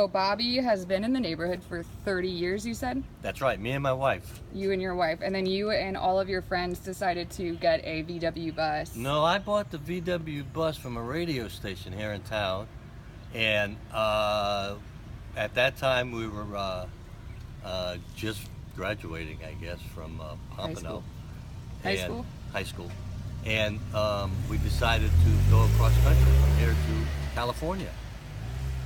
So Bobby has been in the neighborhood for 30 years, you said? That's right, me and my wife. You and your wife. And then you and all of your friends decided to get a VW bus. No, I bought the VW bus from a radio station here in town. And at that time we were just graduating, I guess, from Pompano. High school? High school. And we decided to go across country from here to California.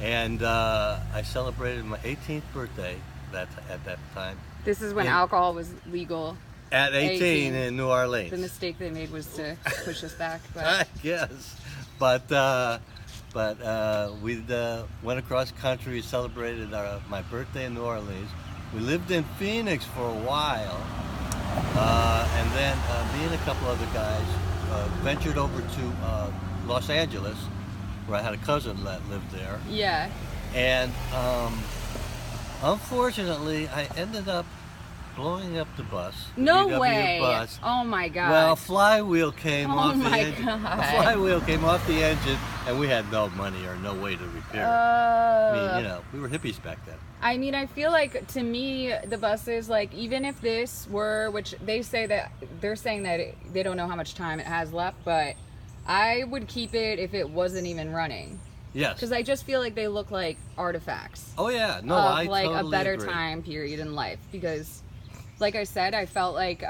And I celebrated my 18th birthday at that time. This is when alcohol was legal. At 18 in New Orleans. The mistake they made was to push us back. But. I guess. But we went across country, celebrated my birthday in New Orleans. We lived in Phoenix for a while. And then me and a couple other guys ventured over to Los Angeles, where I had a cousin that lived there. Yeah. And unfortunately, I ended up blowing up the bus. No VW way. Bus. Oh my God. Well, flywheel came off the engine. God. The flywheel came off the engine, and we had no money or no way to repair it. I mean, we were hippies back then. I mean, I feel like, to me, the buses, like, even if this were, which they're saying that they don't know how much time it has left, but I would keep it if it wasn't even running. Yes. Because I just feel like they look like artifacts. Oh yeah, no, of, I like totally a better agree. time period in life. Because, like I said, I felt like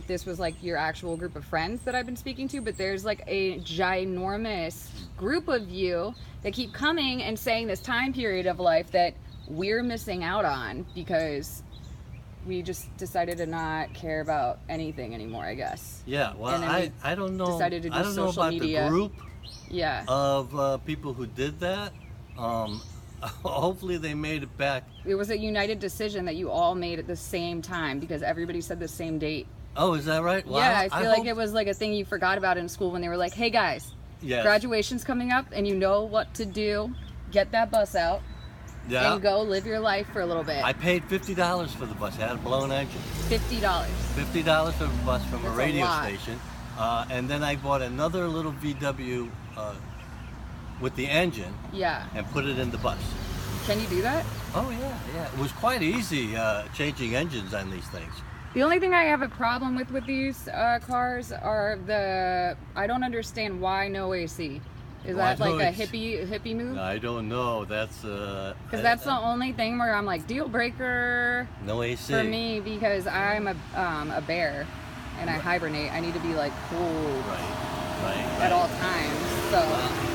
this was like your actual group of friends that I've been speaking to, but there's like a ginormous group of you that keep coming and saying this time period of life that we're missing out on because we just decided to not care about anything anymore, I guess. Yeah, well, I don't know. Decided to do I don't know social about media. the group of people who did that. Hopefully they made it back. It was a united decision that you all made at the same time because everybody said the same date. Oh, is that right? Well, yeah, I feel like it was like a thing you forgot about in school when they were like, hey guys, graduation's coming up and you know what to do. Get that bus out. Yeah. And go live your life for a little bit. I paid $50 for the bus. I had a blown engine. $50. $50 for the bus from That's a radio a lot. station. And then I bought another little VW with the engine. Yeah. And put it in the bus. Can you do that? Oh yeah. It was quite easy changing engines on these things. The only thing I have a problem with these cars are I don't understand why no AC. Is that like a hippie move? I don't know. That's because that's the only thing where I'm like deal breaker. No AC for me because I'm a bear and I hibernate. I need to be like cool at all times. So,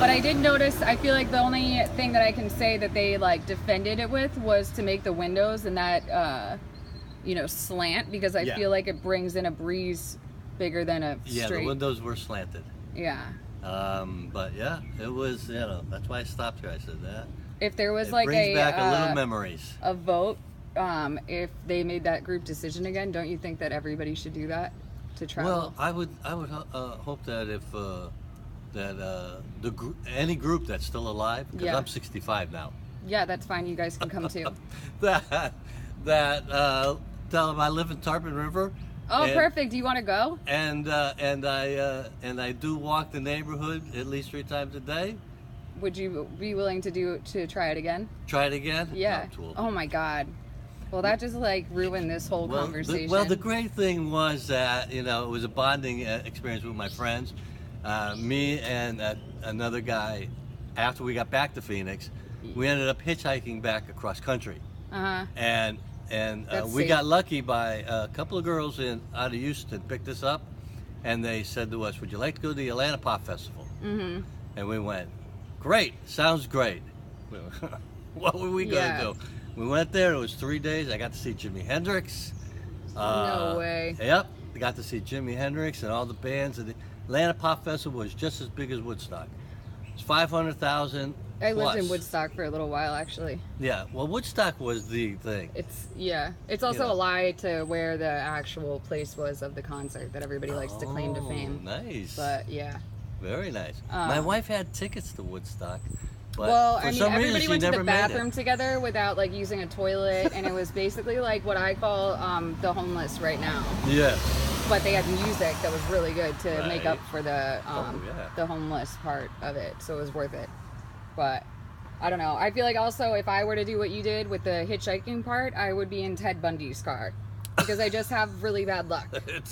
but I did notice. I feel like the only thing that I can say that they like defended it with was to make the windows and that slant because I feel like it brings in a breeze bigger than a straight. Yeah, the windows were slanted. Yeah. But yeah, it was, that's why I stopped here. I said that. If there was brings back a little memories. A vote, if they made that group decision again, don't you think that everybody should do that to travel? Well, I would hope that if any group that's still alive, because I'm 65 now. Yeah, that's fine. You guys can come too. that tell them I live in Tarpon River. Oh, perfect. Do you want to go? And I do walk the neighborhood at least 3 times a day. Would you be willing to try it again? Try it again? Yeah. Oh my God. Well, that just like ruined this whole conversation. The great thing was that it was a bonding experience with my friends. Me and another guy. After we got back to Phoenix, we ended up hitchhiking back across country. And we got lucky by a couple of girls out of Houston picked us up, and they said to us, "Would you like to go to the Atlanta Pop Festival?" Mm-hmm. And we went, "Great, sounds great." What were we gonna do? We went there. It was 3 days. I got to see Jimi Hendrix. No way. Yep, I got to see Jimi Hendrix and all the bands. And the Atlanta Pop Festival was just as big as Woodstock. It's 500,000. I lived in Woodstock for a little while, actually. Yeah, well, Woodstock was the thing. It's also a lie to where the actual place was of the concert that everybody likes to claim to fame. Nice. But yeah. Very nice. My wife had tickets to Woodstock, but well, for some everybody reason went she to never the made it. bathroom together without like using a toilet, and it was basically like what I call the homeless right now. Yes. But they had music that was really good to make up for the homeless part of it, so it was worth it. But I don't know. I feel like also if I were to do what you did with the hitchhiking part, I would be in Ted Bundy's car because I just have really bad luck.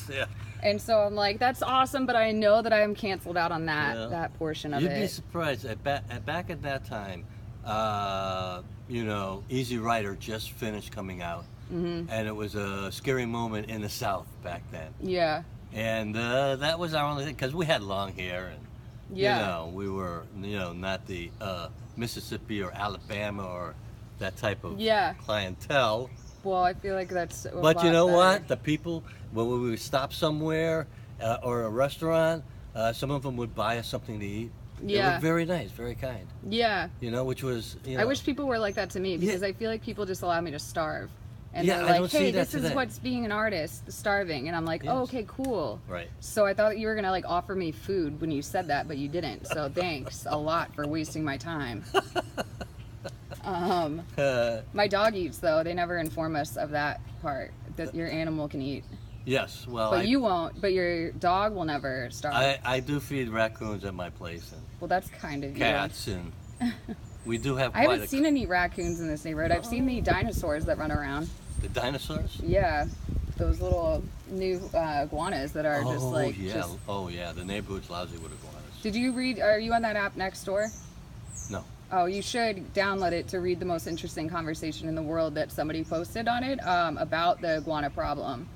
Yeah. And so I'm like, that's awesome, but I know that I am canceled out on that portion of it. You'd be surprised. Back at that time, you know, Easy Rider just finished coming out, and it was a scary moment in the South back then. Yeah. And that was our only thing, because we had long hair, and you know, we were, you know, not the Mississippi or Alabama or that type of clientele. Well, I feel like that's. But you know what? The people, when we would stop somewhere or a restaurant, some of them would buy us something to eat. They were very nice, very kind. Yeah. You know, which was, you know. I wish people were like that to me because I feel like people just allow me to starve. And Yeah, they're I like, don't see hey, that this is today. what's being an artist, starving. And I'm like, oh, okay, cool. Right. So I thought you were going to like offer me food when you said that, but you didn't. So thanks a lot for wasting my time. My dog eats though. They never inform us of that part, that your animal can eat. Yes, well, But you won't, but your dog will never starve. I do feed raccoons at my place, and Well, that's kind of cats, and we do have I quite haven't seen any raccoons in this neighborhood. I've seen the dinosaurs that run around. the dinosaurs. Yeah, those little new iguanas that are just like. Yeah. Just... Oh yeah, the neighborhood's lousy with iguanas. Did you read? Are you on that app next door? No. Oh, you should download it to read the most interesting conversation in the world that somebody posted on it about the iguana problem.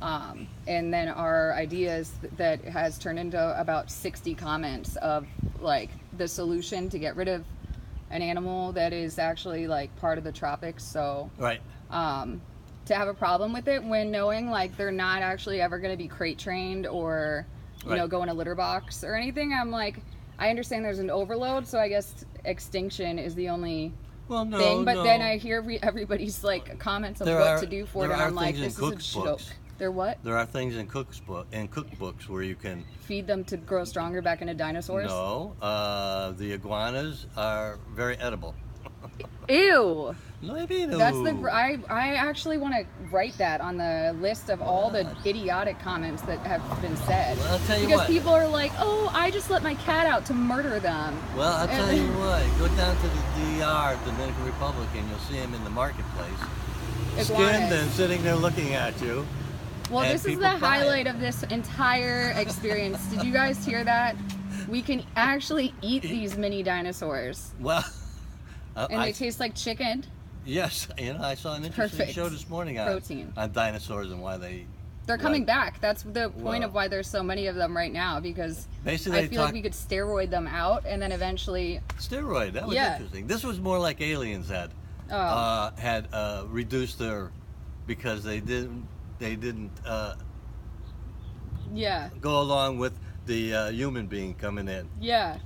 And then our ideas that has turned into about 60 comments of like the solution to get rid of an animal that is actually like part of the tropics. So Right. to have a problem with it when knowing like they're not actually ever going to be crate trained or you know go in a litter box or anything, I'm like, I understand there's an overload, so I guess extinction is the only thing. But then I hear everybody's like comments of what to do for it, and I'm like, this is a joke. They're what? There are things in cookbooks where you can feed them to grow stronger back into dinosaurs. No, the iguanas are very edible. Ew. Maybe no. That's the. I actually want to write that on the list of all the idiotic comments that have been said. Well, I'll tell you because what. people are like, oh, I just let my cat out to murder them. Well, I'll tell you what. Go down to the DR, Dominican Republic, and you'll see them in the marketplace, skinned and sitting there looking at you. Well, this is the highlight of this entire experience. Did you guys hear that? We can actually eat these mini dinosaurs. Well, and they taste like chicken. Yes, you know, I saw an interesting show this morning on dinosaurs and why they're coming back. That's the point of why there's so many of them right now, because basically I feel like we could steroid them out and then eventually steroid. That was interesting. This was more like aliens had reduced their because they didn't go along with the human being coming in. Yeah.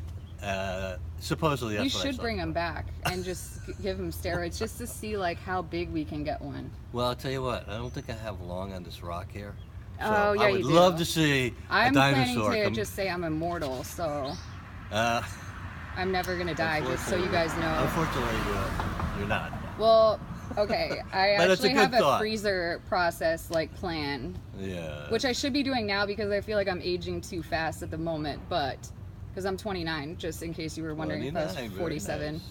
Supposedly that's what I should saw. Bring them back and just give them steroids just to see like how big we can get one. Well, I'll tell you what, I don't think I have long on this rock here. So oh, yeah, I would love to see a dinosaur. I'm planning to just say I'm immortal, so I'm never going to die, just so you guys know. Unfortunately, you're not. Well, okay, I actually have a thought. Freezer process like plan. Yeah. Which I should be doing now because I feel like I'm aging too fast at the moment, but because I'm 29, just in case you were wondering if I was 47. Nice.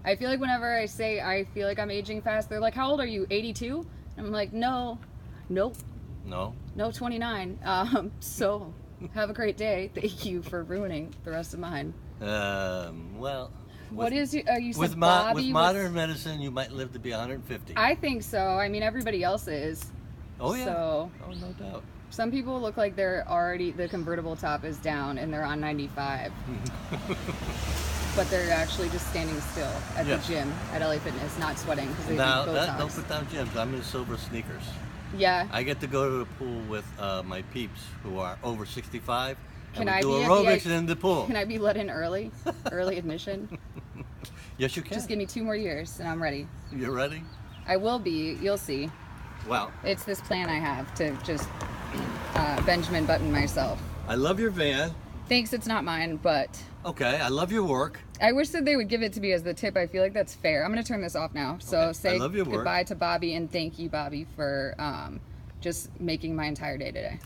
I feel like whenever I say I feel like I'm aging fast, they're like, how old are you, 82? I'm like, no, nope. No, 29. So have a great day. Thank you for ruining the rest of mine. Well, you said with modern medicine, you might live to be 150. I think so. I mean, everybody else is. Oh yeah. So, oh, no doubt. Some people look like they're already, the convertible top is down and they're on 95. But they're actually just standing still at the gym at LA Fitness, not sweating because they do Botox. Don't put down gyms. I'm in silver sneakers. Yeah. I get to go to the pool with my peeps who are over 65. Can and I do be aerobics in the pool. Can I be let in early? Early admission? Yes, you can. Just give me 2 more years and I'm ready. You're ready? I will be. You'll see. Wow. It's this plan I have to just Benjamin Button myself. I love your van. Thanks, it's not mine, but... Okay, I love your work. I wish that they would give it to me as the tip. I feel like that's fair. I'm going to turn this off now. So say goodbye to Bobby and thank you, Bobby, for just making my entire day today.